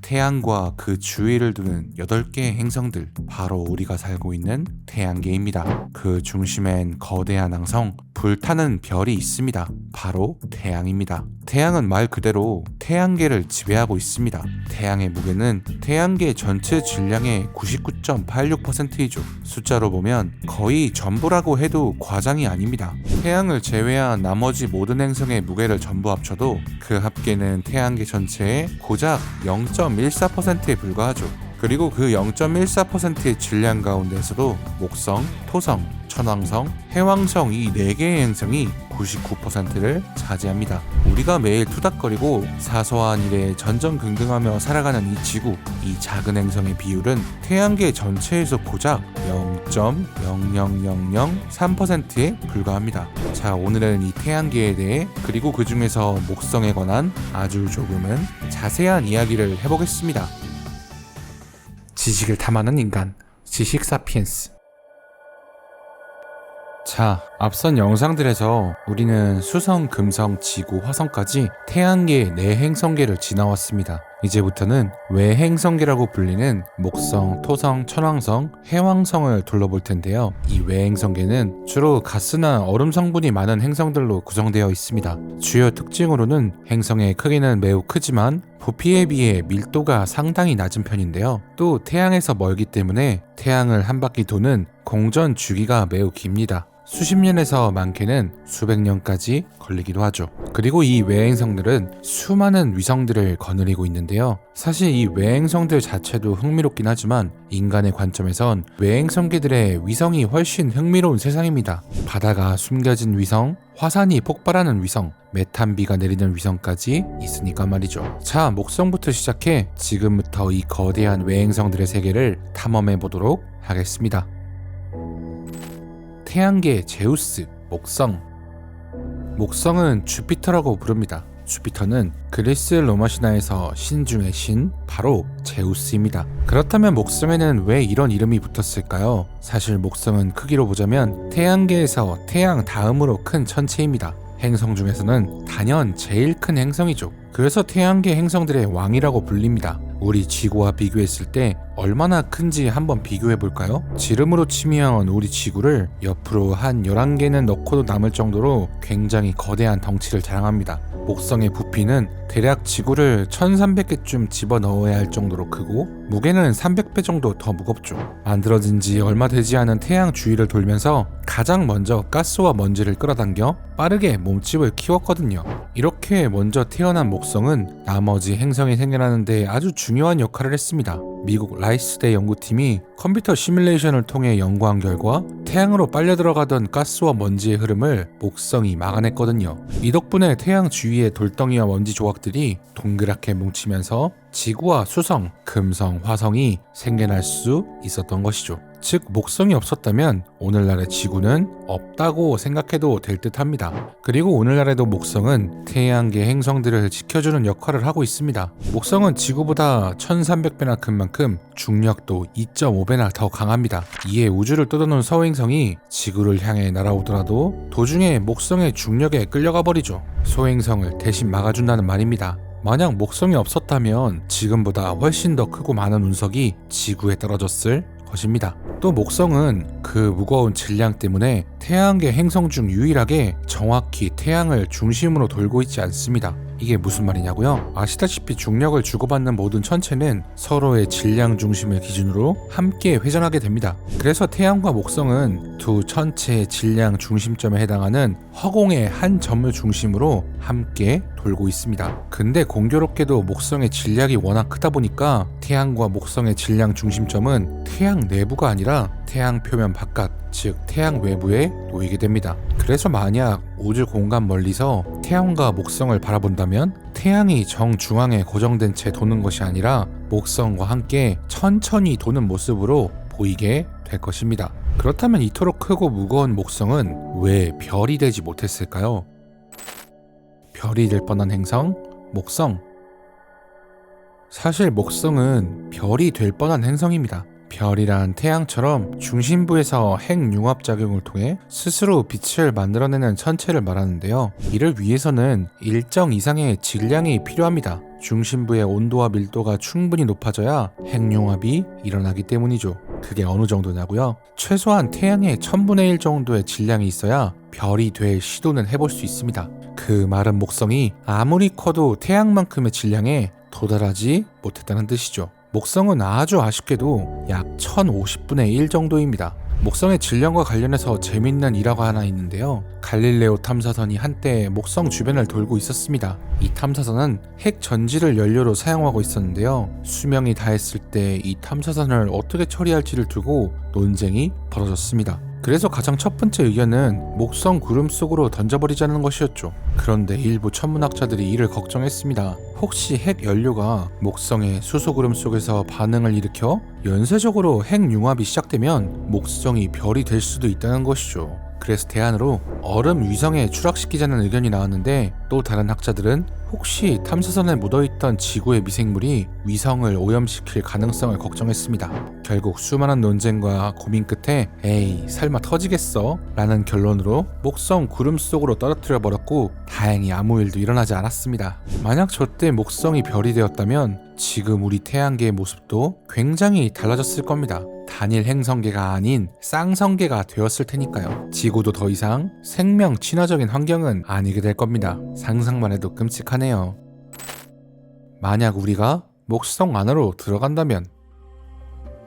태양과 그 주위를 두는 8개의 행성들, 바로 우리가 살고 있는 태양계입니다. 그 중심엔 거대한 항성, 불타는 별이 있습니다. 바로 태양입니다. 태양은 말 그대로 태양계를 지배하고 있습니다. 태양의 무게는 태양계 전체 질량의 99.86%이죠. 숫자로 보면 거의 전부라고 해도 과장이 아닙니다. 태양을 제외한 나머지 모든 행성의 무게를 전부 합쳐도 그 합계는 태양계 전체의 고작 0.14%에 불과하죠. 그리고 그 0.14%의 질량 가운데에서도 목성, 토성, 천왕성, 해왕성 이 4개의 행성이 99%를 차지합니다. 우리가 매일 투닥거리고 사소한 일에 전전긍긍하며 살아가는 이 지구, 이 작은 행성의 비율은 태양계 전체에서 고작 0.00003%에 불과합니다. 자, 오늘은 이 태양계에 대해 그리고 그 중에서 목성에 관한 아주 조금은 자세한 이야기를 해보겠습니다. 지식을 탐하는 인간, 지식 사피엔스. 자, 앞선 영상들에서 우리는 수성, 금성, 지구, 화성까지 태양계의 4행성계를 지나왔습니다. 이제부터는 외행성계라고 불리는 목성, 토성, 천왕성, 해왕성을 둘러볼 텐데요. 이 외행성계는 주로 가스나 얼음 성분이 많은 행성들로 구성되어 있습니다. 주요 특징으로는 행성의 크기는 매우 크지만 부피에 비해 밀도가 상당히 낮은 편인데요. 또 태양에서 멀기 때문에 태양을 한 바퀴 도는 공전 주기가 매우 깁니다. 수십 년에서 많게는 수백 년까지 걸리기도 하죠. 그리고 이 외행성들은 수많은 위성들을 거느리고 있는데요. 사실 이 외행성들 자체도 흥미롭긴 하지만 인간의 관점에선 외행성계들의 위성이 훨씬 흥미로운 세상입니다. 바다가 숨겨진 위성, 화산이 폭발하는 위성, 메탄비가 내리는 위성까지 있으니까 말이죠. 자, 목성부터 시작해 지금부터 이 거대한 외행성들의 세계를 탐험해 보도록 하겠습니다. 태양계 제우스, 목성. 목성은 주피터라고 부릅니다. 주피터는 그리스 로마 신화에서 신 중의 신, 바로 제우스입니다. 그렇다면 목성에는 왜 이런 이름이 붙었을까요? 사실 목성은 크기로 보자면 태양계에서 태양 다음으로 큰 천체입니다. 행성 중에서는 단연 제일 큰 행성이죠. 그래서 태양계 행성들의 왕이라고 불립니다. 우리 지구와 비교했을 때 얼마나 큰지 한번 비교해 볼까요? 지름으로 치면 우리 지구를 옆으로 한 11개는 넣고도 남을 정도로 굉장히 거대한 덩치를 자랑합니다. 목성의 부피는 대략 지구를 1300개쯤 집어넣어야 할 정도로 크고 무게는 300배 정도 더 무겁죠. 만들어진 지 얼마 되지 않은 태양 주위를 돌면서 가장 먼저 가스와 먼지를 끌어당겨 빠르게 몸집을 키웠거든요. 이렇게 먼저 태어난 목성은 나머지 행성이 생겨나는 데 아주 중요한 역할을 했습니다. 미국 라이스대 연구팀이 컴퓨터 시뮬레이션을 통해 연구한 결과 태양으로 빨려 들어가던 가스와 먼지의 흐름을 목성이 막아냈거든요. 이 덕분에 태양 주위의 돌덩이와 먼지 조각들이 동그랗게 뭉치면서 지구와 수성, 금성, 화성이 생겨날 수 있었던 것이죠. 즉 목성이 없었다면 오늘날의 지구는 없다고 생각해도 될 듯합니다. 그리고 오늘날에도 목성은 태양계 행성들을 지켜주는 역할을 하고 있습니다. 목성은 지구보다 1300배나 큰 만큼 중력도 2.5배나 더 강합니다. 이에 우주를 뜯어놓은 소행성이 지구를 향해 날아오더라도 도중에 목성의 중력에 끌려가 버리죠. 소행성을 대신 막아준다는 말입니다. 만약 목성이 없었다면 지금보다 훨씬 더 크고 많은 운석이 지구에 떨어졌을 것입니다. 또 목성은 그 무거운 질량 때문에 태양계 행성 중 유일하게 정확히 태양을 중심으로 돌고 있지 않습니다. 이게 무슨 말이냐고요? 아시다시피 중력을 주고받는 모든 천체는 서로의 질량 중심을 기준으로 함께 회전하게 됩니다. 그래서 태양과 목성은 두 천체의 질량 중심점에 해당하는 허공의 한 점을 중심으로 함께 돌고 있습니다. 근데 공교롭게도 목성의 질량이 워낙 크다 보니까 태양과 목성의 질량 중심점은 태양 내부가 아니라 태양 표면 바깥, 즉 태양 외부에 놓이게 됩니다. 그래서 만약 우주 공간 멀리서 태양과 목성을 바라본다면 태양이 정중앙에 고정된 채 도는 것이 아니라 목성과 함께 천천히 도는 모습으로 보이게 될 것입니다. 그렇다면 이토록 크고 무거운 목성은 왜 별이 되지 못했을까요? 별이 될 뻔한 행성, 목성. 사실 목성은 별이 될 뻔한 행성입니다. 별이란 태양처럼 중심부에서 핵융합작용을 통해 스스로 빛을 만들어내는 천체를 말하는데요. 이를 위해서는 일정 이상의 질량이 필요합니다. 중심부의 온도와 밀도가 충분히 높아져야 핵융합이 일어나기 때문이죠. 그게 어느 정도냐고요? 최소한 태양의 1000분의 1 정도의 질량이 있어야 별이 될 시도는 해볼 수 있습니다. 그 마른 목성이 아무리 커도 태양만큼의 질량에 도달하지 못했다는 뜻이죠. 목성은 아주 아쉽게도 약 1050분의 1 정도입니다. 목성의 질량과 관련해서 재밌는 일화가 하나 있는데요. 갈릴레오 탐사선이 한때 목성 주변을 돌고 있었습니다. 이 탐사선은 핵 전지를 연료로 사용하고 있었는데요. 수명이 다했을 때 이 탐사선을 어떻게 처리할지를 두고 논쟁이 벌어졌습니다. 그래서 가장 첫 번째 의견은 목성 구름 속으로 던져버리자는 것이었죠. 그런데 일부 천문학자들이 이를 걱정했습니다. 혹시 핵 연료가 목성의 수소 구름 속에서 반응을 일으켜 연쇄적으로 핵 융합이 시작되면 목성이 별이 될 수도 있다는 것이죠. 그래서 대안으로 얼음 위성에 추락시키자는 의견이 나왔는데, 또 다른 학자들은 혹시 탐사선에 묻어있던 지구의 미생물이 위성을 오염시킬 가능성을 걱정했습니다. 결국 수많은 논쟁과 고민 끝에 에이 설마 터지겠어? 라는 결론으로 목성 구름 속으로 떨어뜨려 버렸고, 다행히 아무 일도 일어나지 않았습니다. 만약 저때 목성이 별이 되었다면 지금 우리 태양계의 모습도 굉장히 달라졌을 겁니다. 단일 행성계가 아닌 쌍성계가 되었을 테니까요. 지구도 더 이상 생명 친화적인 환경은 아니게 될 겁니다. 상상만 해도 끔찍하네요. 만약 우리가 목성 안으로 들어간다면,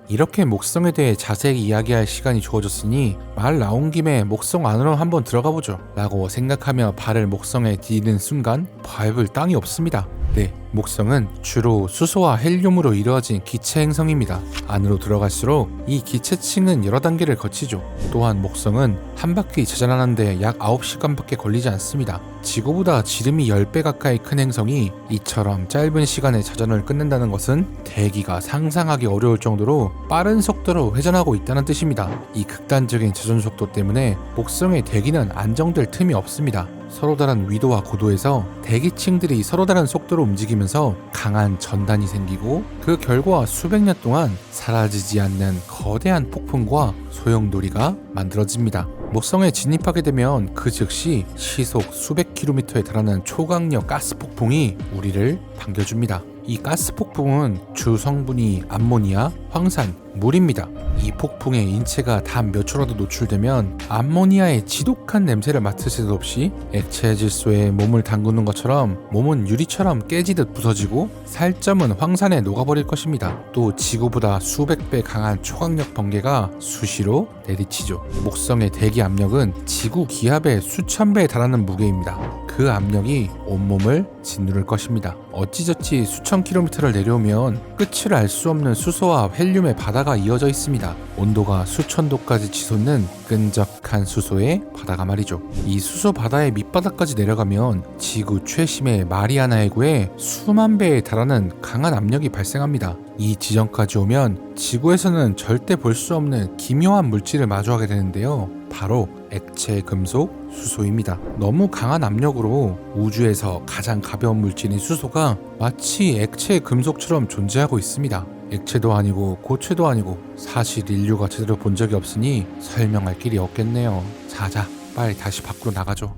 이렇게 목성에 대해 자세히 이야기할 시간이 주어졌으니 말 나온 김에 목성 안으로 한번 들어가 보죠 라고 생각하며 발을 목성에 디디는 순간 밟을 땅이 없습니다. 네, 목성은 주로 수소와 헬륨으로 이루어진 기체 행성입니다. 안으로 들어갈수록 이 기체층은 여러 단계를 거치죠. 또한 목성은 한 바퀴 제전하는데 약 9시간밖에 걸리지 않습니다. 지구보다 지름이 10배 가까이 큰 행성이 이처럼 짧은 시간에 자전을 끝낸다는 것은 대기가 상상하기 어려울 정도로 빠른 속도로 회전하고 있다는 뜻입니다. 이 극단적인 자전 속도 때문에 목성의 대기는 안정될 틈이 없습니다. 서로 다른 위도와 고도에서 대기층들이 서로 다른 속도로 움직이면서 강한 전단이 생기고, 그 결과 수백 년 동안 사라지지 않는 거대한 폭풍과 소용돌이가 만들어집니다. 목성에 진입하게 되면 그 즉시 시속 수백 킬로미터에 달하는 초강력 가스 폭풍이 우리를 반겨줍니다. 이 가스 폭풍은 주 성분이 암모니아, 황산, 물입니다. 이 폭풍에 인체가 단 몇 초라도 노출되면 암모니아의 지독한 냄새를 맡을 새도 없이 액체 질소에 몸을 담그는 것처럼 몸은 유리처럼 깨지듯 부서지고 살점은 황산에 녹아버릴 것입니다. 또 지구보다 수백 배 강한 초강력 번개가 수시로 내리치죠. 목성의 대기 압력은 지구 기압의 수천 배에 달하는 무게입니다. 그 압력이 온몸을 짓누를 것입니다. 어찌저찌 수천 킬로미터를 내려오면 끝을 알 수 없는 수소와 헬륨의 바다가 이어져 있습니다. 온도가 수천 도까지 치솟는 끈적한 수소의 바다가 말이죠. 이 수소 바다의 밑바닥까지 내려가면 지구 최심의 마리아나 해구에 수만 배에 달하는 강한 압력이 발생합니다. 이 지점까지 오면 지구에서는 절대 볼 수 없는 기묘한 물질을 마주하게 되는데요. 바로 액체 금속 수소입니다. 너무 강한 압력으로 우주에서 가장 가벼운 물질인 수소가 마치 액체 금속처럼 존재하고 있습니다. 액체도 아니고 고체도 아니고 사실 인류가 제대로 본 적이 없으니 설명할 길이 없겠네요. 자자, 빨리 다시 밖으로 나가죠.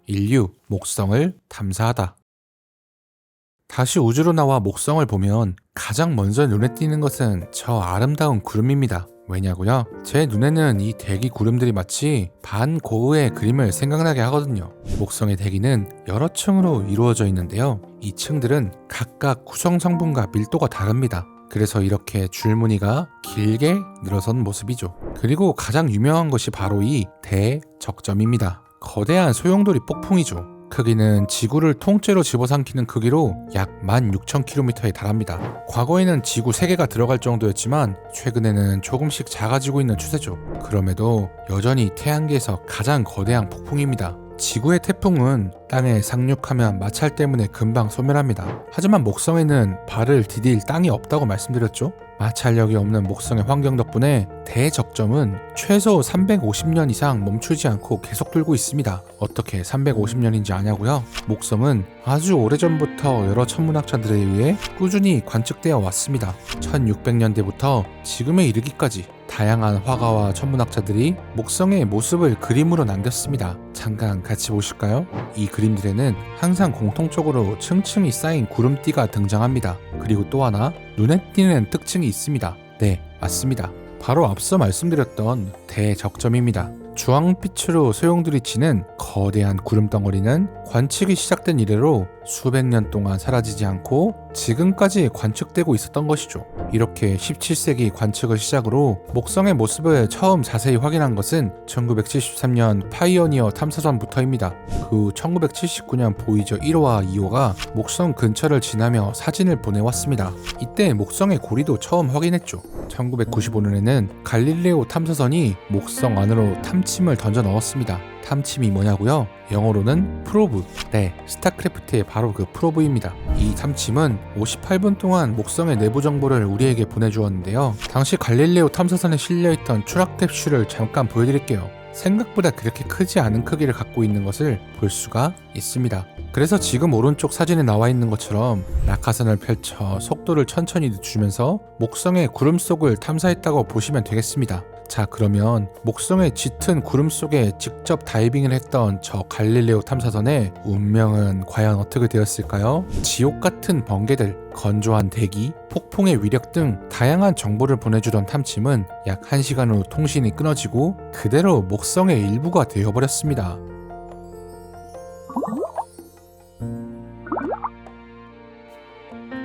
인류 목성을 탐사하다. 다시 우주로 나와 목성을 보면 가장 먼저 눈에 띄는 것은 저 아름다운 구름입니다. 왜냐고요? 제 눈에는 이 대기 구름들이 마치 반고흐의 그림을 생각나게 하거든요. 목성의 대기는 여러 층으로 이루어져 있는데요. 이 층들은 각각 구성 성분과 밀도가 다릅니다. 그래서 이렇게 줄무늬가 길게 늘어선 모습이죠. 그리고 가장 유명한 것이 바로 이 대적점입니다. 거대한 소용돌이 폭풍이죠. 크기는 지구를 통째로 집어삼키는 크기로 약 16,000km에 달합니다. 과거에는 지구 3개가 들어갈 정도였지만 최근에는 조금씩 작아지고 있는 추세죠. 그럼에도 여전히 태양계에서 가장 거대한 폭풍입니다. 지구의 태풍은 땅에 상륙하면 마찰 때문에 금방 소멸합니다. 하지만 목성에는 발을 디딜 땅이 없다고 말씀드렸죠. 마찰력이 없는 목성의 환경 덕분에 대적점은 최소 350년 이상 멈추지 않고 계속 돌고 있습니다. 어떻게 350년인지 아냐고요? 목성은 아주 오래전부터 여러 천문학자들에 의해 꾸준히 관측되어 왔습니다. 1600년대부터 지금에 이르기까지 다양한 화가와 천문학자들이 목성의 모습을 그림으로 남겼습니다. 잠깐 같이 보실까요? 이 그림들에는 항상 공통적으로 층층이 쌓인 구름띠가 등장합니다. 그리고 또 하나 눈에 띄는 특징이 있습니다. 네, 맞습니다. 바로 앞서 말씀드렸던 대적점입니다. 주황빛으로 소용돌이 치는 거대한 구름덩어리는 관측이 시작된 이래로 수백 년 동안 사라지지 않고 지금까지 관측되고 있었던 것이죠. 이렇게 17세기 관측을 시작으로 목성의 모습을 처음 자세히 확인한 것은 1973년 파이오니어 탐사선부터입니다. 그 1979년 보이저 1호와 2호가 목성 근처를 지나며 사진을 보내왔습니다. 이때 목성의 고리도 처음 확인했죠. 1995년에는 갈릴레오 탐사선이 목성 안으로 탐침을 던져 넣었습니다. 탐침이 뭐냐고요? 영어로는 프로브. 네, 스타크래프트의 바로 그 프로브입니다. 이 탐침은 58분 동안 목성의 내부 정보를 우리에게 보내주었는데요. 당시 갈릴레오 탐사선에 실려있던 추락 캡슐을 잠깐 보여드릴게요. 생각보다 그렇게 크지 않은 크기를 갖고 있는 것을 볼 수가 있습니다. 그래서 지금 오른쪽 사진에 나와 있는 것처럼 낙하산을 펼쳐 속도를 천천히 늦추면서 목성의 구름 속을 탐사했다고 보시면 되겠습니다. 자, 그러면 목성의 짙은 구름 속에 직접 다이빙을 했던 저 갈릴레오 탐사선의 운명은 과연 어떻게 되었을까요? 지옥 같은 번개들, 건조한 대기, 폭풍의 위력 등 다양한 정보를 보내주던 탐침은 약 1시간 후 통신이 끊어지고 그대로 목성의 일부가 되어버렸습니다.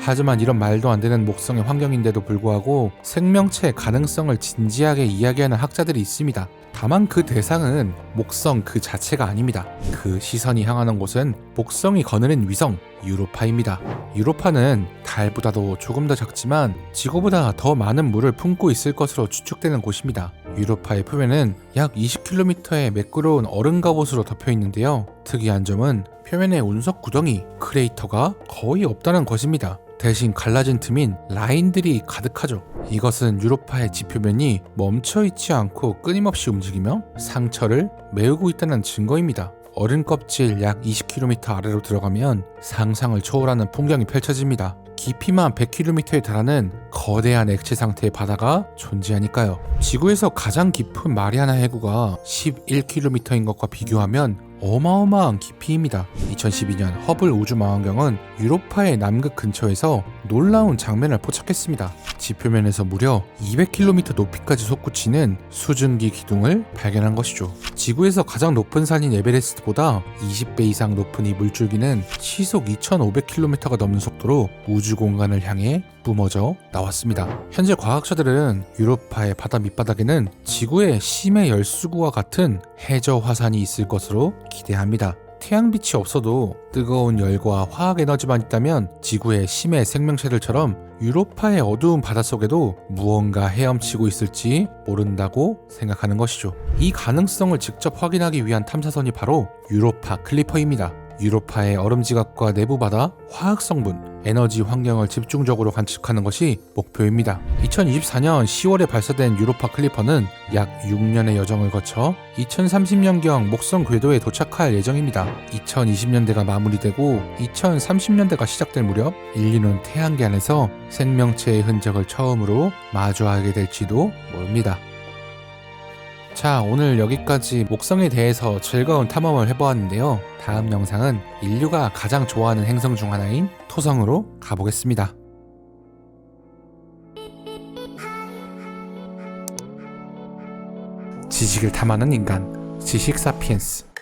하지만 이런 말도 안 되는 목성의 환경인데도 불구하고 생명체의 가능성을 진지하게 이야기하는 학자들이 있습니다. 다만 그 대상은 목성 그 자체가 아닙니다. 그 시선이 향하는 곳은 목성이 거느린 위성 유로파입니다. 유로파는 달보다도 조금 더 작지만 지구보다 더 많은 물을 품고 있을 것으로 추측되는 곳입니다. 유로파의 표면은 약 20km의 매끄러운 얼음 갑옷으로 덮여 있는데요. 특이한 점은 표면에 운석 구덩이, 크레이터가 거의 없다는 것입니다. 대신 갈라진 틈인 라인들이 가득하죠. 이것은 유로파의 지표면이 멈춰있지 않고 끊임없이 움직이며 상처를 메우고 있다는 증거입니다. 얼음 껍질 약 20km 아래로 들어가면 상상을 초월하는 풍경이 펼쳐집니다. 깊이만 100km에 달하는 거대한 액체 상태의 바다가 존재하니까요. 지구에서 가장 깊은 마리아나 해구가 11km인 것과 비교하면 어마어마한 깊이입니다. 2012년 허블 우주망원경은 유로파의 남극 근처에서 놀라운 장면을 포착했습니다. 지표면에서 무려 200km 높이까지 솟구치는 수증기 기둥을 발견한 것이죠. 지구에서 가장 높은 산인 에베레스트보다 20배 이상 높은 이 물줄기는 시속 2500km가 넘는 속도로 우주 공간을 향해 뿜어져 나왔습니다. 현재 과학자들은 유로파의 바다 밑바닥에는 지구의 심해 열수구와 같은 해저 화산이 있을 것으로 기대합니다. 태양빛이 없어도 뜨거운 열과 화학 에너지만 있다면 지구의 심해 생명체들처럼 유로파의 어두운 바닷속에도 무언가 헤엄치고 있을지 모른다고 생각하는 것이죠. 이 가능성을 직접 확인하기 위한 탐사선이 바로 유로파 클리퍼입니다. 유로파의 얼음 지각과 내부 바다, 화학 성분, 에너지 환경을 집중적으로 관측하는 것이 목표입니다. 2024년 10월에 발사된 유로파 클리퍼는 약 6년의 여정을 거쳐 2030년경 목성 궤도에 도착할 예정입니다. 2020년대가 마무리되고 2030년대가 시작될 무렵 인류는 태양계 안에서 생명체의 흔적을 처음으로 마주하게 될지도 모릅니다. 자, 오늘 여기까지 목성에 대해서 즐거운 탐험을 해보았는데요. 다음 영상은 인류가 가장 좋아하는 행성 중 하나인 토성으로 가보겠습니다. 지식을 탐하는 인간, 지식 사피엔스.